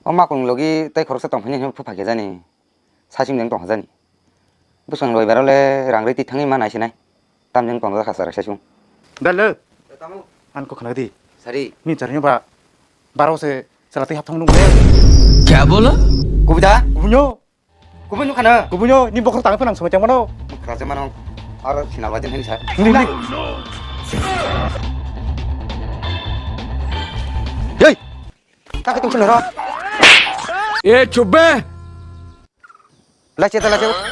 엄마 공 여기 때 걸어서 똥판이 형 푸파게 자니 40년 동안 하자니 무슨 로이 베럴레 랑레 티탕이만 아시네 땀년 동안 가서 라셔숑 달러 안 코카나디 사리 민자리냐 봐 바로세 살아테 합통농 네 क्या बोला 구비다 구분요 구분육 하나 구분요 니 먹으러 땅에 편랑 સમજ્યા મને 그러자만 알아 지나가진 행사 니 예이 딱 똥 치너라 ए चुप बे 라체다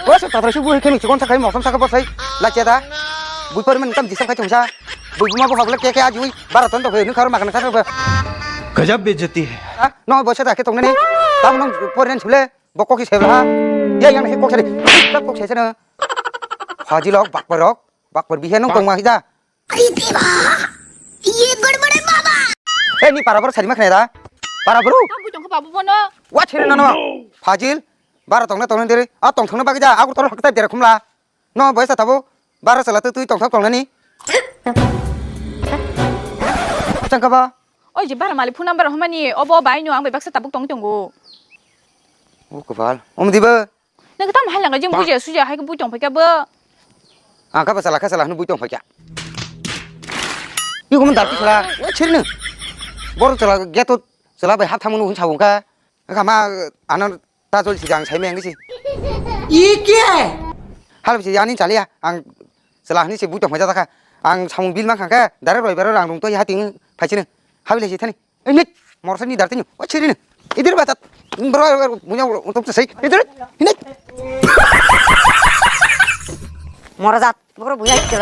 와서 다들 뭐 이렇게 직원 사카이 먹선 사카 버사이 라체다 부퍼면 땀 지상 같이 오사 부부마 보 하블 깨깨 아주 바라톤도 회는 가로 막는 사람 गजब बेइज्जती है 너 버셔다 게 동네니 다음은 버리는 줄래 먹고기 세라 야 양해 꼭차리 꼭 세세는 화지럭 박버럭 비해는 동마히다 ये गड़बड़ है बाबा ए नी पाराबर सारी मखनेदा पाराबरू बाबू जोंखौ बाबू बनो 와 체르나 너 파질 바라 동네 동네들이 아 동통는 바기자 아구 떨어 확다 데라 쿰라 너 벌써 타보 바라 살라트 তুই 동통 동네니 잠깐봐 ओइ जे बारा मालिक फुन नाम्बार हमानि अबो बायनो आं बेबाक्सा ताबुक दं दंगो 오 그발 엄디버 नोंखौ ताम हालांगा जों बुजिया सुजिया हायखौ बुजि दं फैगाबो 아 가봐 살라 가살라 는 부이동 파기야 이거면 달피 살라 와 체르는 뭐로 살라 게또 살라 배 합타면 운 차고가 가마 안은 다졸 시장 살면 것이 이게 할아버지 아니 잘이야 안 살라 하니 시 부이동 파자다가 안 차문 빌만 간가 나를 로이베로 랑 동또 하팅 파치는 하빌레시 타니 에니 모르서니 달더니 와 체르는 이들 봤다 뭐라 뭐냐 또 세이 이들 이네 모라자 뭐로 뭐야 이게